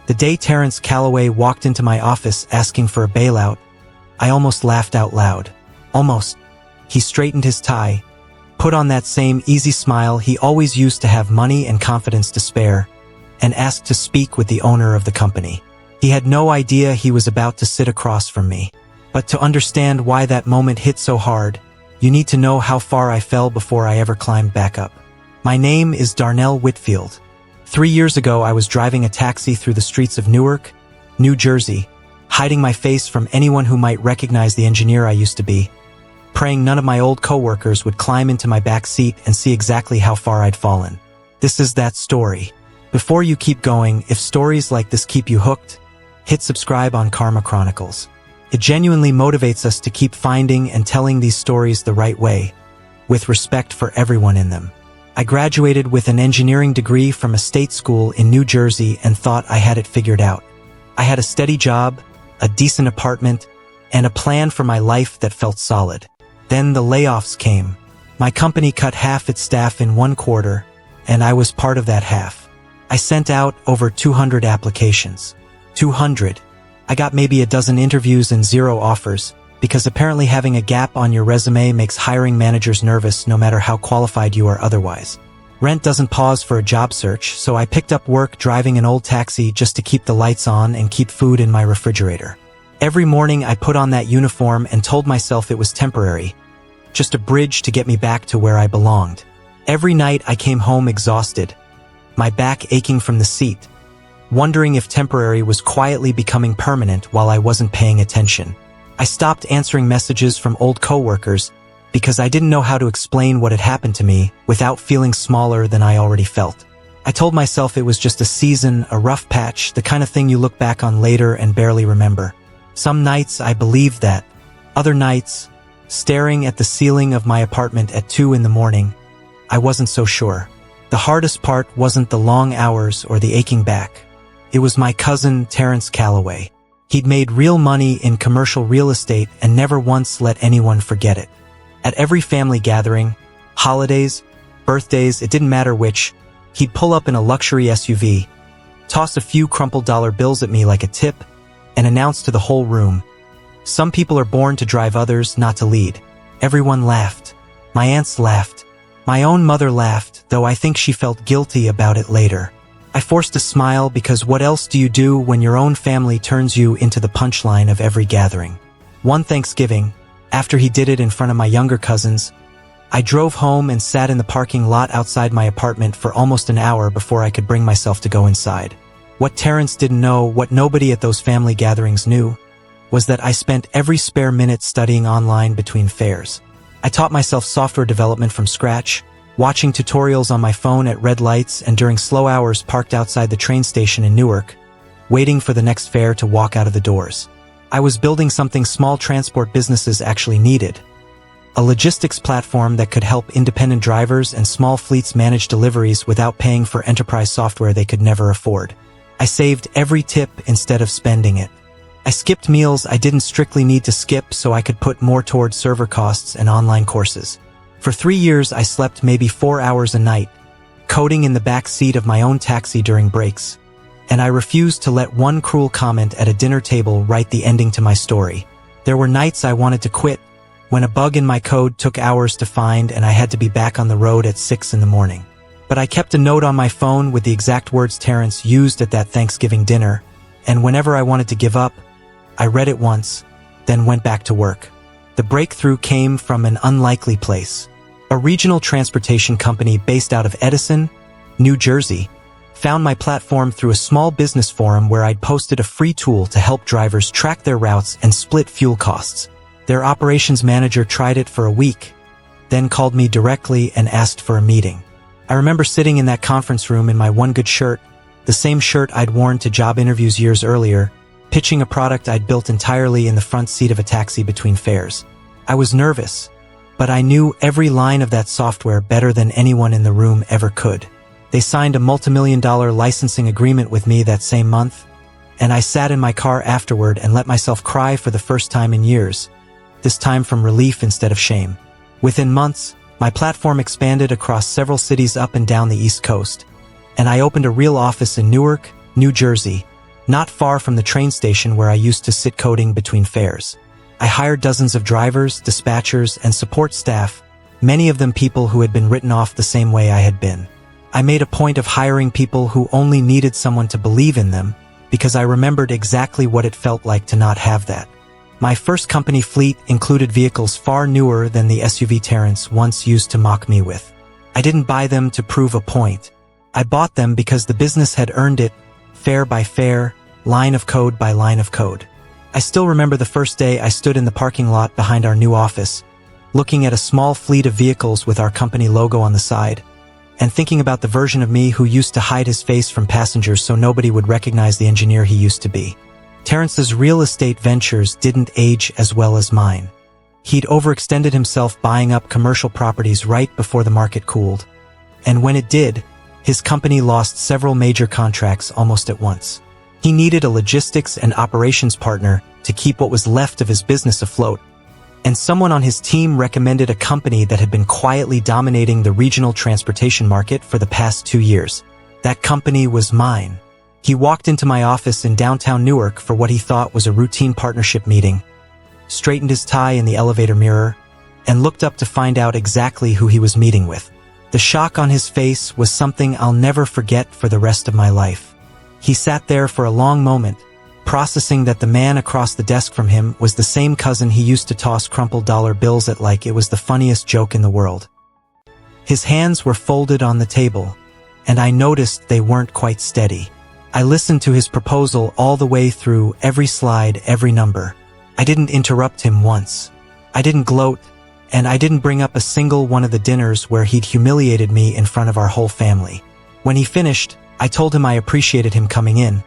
The day Terrence Calloway walked into my office asking for a bailout, I almost laughed out loud. Almost. He straightened his tie, put on that same easy smile he always used to have money and confidence to spare, and asked to speak with the owner of the company. He had no idea he was about to sit across from me. But to understand why that moment hit so hard, you need to know how far I fell before I ever climbed back up. My name is Darnell Whitfield. 3 years ago, I was driving a taxi through the streets of Newark, New Jersey, hiding my face from anyone who might recognize the engineer I used to be, praying none of my old coworkers would climb into my back seat and see exactly how far I'd fallen. This is that story. Before you keep going, if stories like this keep you hooked, hit subscribe on Chronicles. It genuinely motivates us to keep finding and telling these stories the right way, with respect for everyone in them. I graduated with an engineering degree from a state school in New Jersey and thought I had it figured out. I had a steady job, a decent apartment, and a plan for my life that felt solid. Then the layoffs came. My company cut half its staff in 1 quarter, and I was part of that half. I sent out over 200 applications. 200. I got maybe a dozen interviews and 0 offers, because apparently having a gap on your resume makes hiring managers nervous no matter how qualified you are otherwise. Rent doesn't pause for a job search, so I picked up work driving an old taxi just to keep the lights on and keep food in my refrigerator. Every morning I put on that uniform and told myself it was temporary, just a bridge to get me back to where I belonged. Every night I came home exhausted, my back aching from the seat, wondering if temporary was quietly becoming permanent while I wasn't paying attention. I stopped answering messages from old coworkers because I didn't know how to explain what had happened to me without feeling smaller than I already felt. I told myself it was just a season, a rough patch, the kind of thing you look back on later and barely remember. Some nights I believed that. Other nights, staring at the ceiling of my apartment at 2 in the morning, I wasn't so sure. The hardest part wasn't the long hours or the aching back. It was my cousin, Terrence Calloway. He'd made real money in commercial real estate and never once let anyone forget it. At every family gathering, holidays, birthdays, it didn't matter which, he'd pull up in a luxury SUV, toss a few crumpled dollar bills at me like a tip, and announce to the whole room, "Some people are born to drive, others not to lead." Everyone laughed. My aunts laughed. My own mother laughed, though I think she felt guilty about it later. I forced a smile because what else do you do when your own family turns you into the punchline of every gathering? One Thanksgiving, after he did it in front of my younger cousins, I drove home and sat in the parking lot outside my apartment for almost an hour before I could bring myself to go inside. What Terrence didn't know, what nobody at those family gatherings knew, was that I spent every spare minute studying online between fares. I taught myself software development from scratch, watching tutorials on my phone at red lights and during slow hours parked outside the train station in Newark, waiting for the next fare to walk out of the doors. I was building something small transport businesses actually needed. A logistics platform that could help independent drivers and small fleets manage deliveries without paying for enterprise software they could never afford. I saved every tip instead of spending it. I skipped meals I didn't strictly need to skip so I could put more towards server costs and online courses. For 3 years, I slept maybe 4 hours a night, coding in the back seat of my own taxi during breaks. And I refused to let one cruel comment at a dinner table write the ending to my story. There were nights I wanted to quit, when a bug in my code took hours to find and I had to be back on the road at 6 in the morning. But I kept a note on my phone with the exact words Terrence used at that Thanksgiving dinner, and whenever I wanted to give up, I read it once, then went back to work. The breakthrough came from an unlikely place. A regional transportation company based out of Edison, New Jersey, found my platform through a small business forum where I'd posted a free tool to help drivers track their routes and split fuel costs. Their operations manager tried it for a week, then called me directly and asked for a meeting. I remember sitting in that conference room in my one good shirt, the same shirt I'd worn to job interviews years earlier, pitching a product I'd built entirely in the front seat of a taxi between fares. I was nervous, but I knew every line of that software better than anyone in the room ever could. They signed a multi-million-dollar licensing agreement with me that same month, and I sat in my car afterward and let myself cry for the first time in years, this time from relief instead of shame. Within months, my platform expanded across several cities up and down the East Coast, and I opened a real office in Newark, New Jersey, not far from the train station where I used to sit coding between fares. I hired dozens of drivers, dispatchers, and support staff, many of them people who had been written off the same way I had been. I made a point of hiring people who only needed someone to believe in them, because I remembered exactly what it felt like to not have that. My first company fleet included vehicles far newer than the SUV Terrence once used to mock me with. I didn't buy them to prove a point. I bought them because the business had earned it, fare by fare, line of code by line of code. I still remember the first day I stood in the parking lot behind our new office, looking at a small fleet of vehicles with our company logo on the side, and thinking about the version of me who used to hide his face from passengers so nobody would recognize the engineer he used to be. Terrence's real estate ventures didn't age as well as mine. He'd overextended himself buying up commercial properties right before the market cooled. And when it did, his company lost several major contracts almost at once. He needed a logistics and operations partner to keep what was left of his business afloat, and someone on his team recommended a company that had been quietly dominating the regional transportation market for the past 2 years. That company was mine. He walked into my office in downtown Newark for what he thought was a routine partnership meeting, straightened his tie in the elevator mirror, and looked up to find out exactly who he was meeting with. The shock on his face was something I'll never forget for the rest of my life. He sat there for a long moment, processing that the man across the desk from him was the same cousin he used to toss crumpled dollar bills at like it was the funniest joke in the world. His hands were folded on the table, and I noticed they weren't quite steady. I listened to his proposal all the way through, every slide, every number. I didn't interrupt him once. I didn't gloat, and I didn't bring up a single one of the dinners where he'd humiliated me in front of our whole family. When he finished, I told him I appreciated him coming in,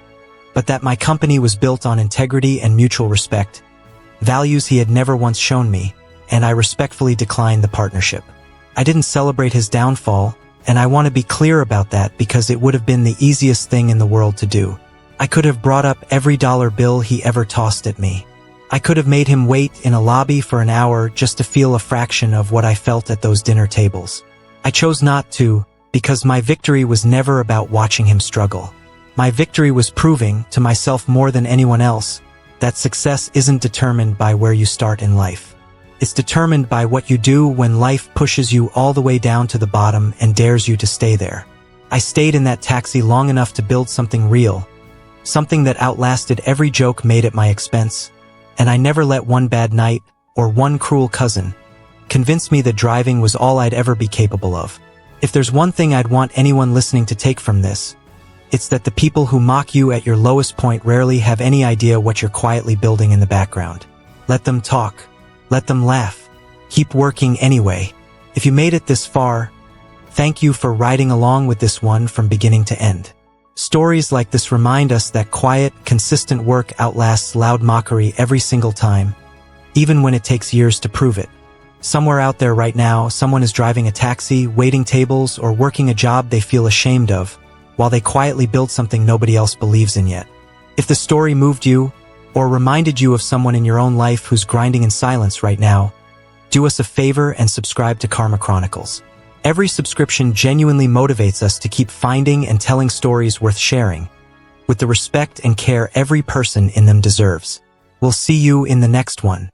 but that my company was built on integrity and mutual respect, values he had never once shown me, and I respectfully declined the partnership. I didn't celebrate his downfall, and I want to be clear about that because it would have been the easiest thing in the world to do. I could have brought up every dollar bill he ever tossed at me. I could have made him wait in a lobby for an hour just to feel a fraction of what I felt at those dinner tables. I chose not to, because my victory was never about watching him struggle. My victory was proving, to myself more than anyone else, that success isn't determined by where you start in life. It's determined by what you do when life pushes you all the way down to the bottom and dares you to stay there. I stayed in that taxi long enough to build something real, something that outlasted every joke made at my expense, and I never let one bad night, or one cruel cousin, convince me that driving was all I'd ever be capable of. If there's one thing I'd want anyone listening to take from this, it's that the people who mock you at your lowest point rarely have any idea what you're quietly building in the background. Let them talk. Let them laugh. Keep working anyway. If you made it this far, thank you for riding along with this one from beginning to end. Stories like this remind us that quiet, consistent work outlasts loud mockery every single time, even when it takes years to prove it. Somewhere out there right now, someone is driving a taxi, waiting tables, or working a job they feel ashamed of, while they quietly build something nobody else believes in yet. If the story moved you, or reminded you of someone in your own life who's grinding in silence right now, do us a favor and subscribe to Karma Chronicles. Every subscription genuinely motivates us to keep finding and telling stories worth sharing, with the respect and care every person in them deserves. We'll see you in the next one.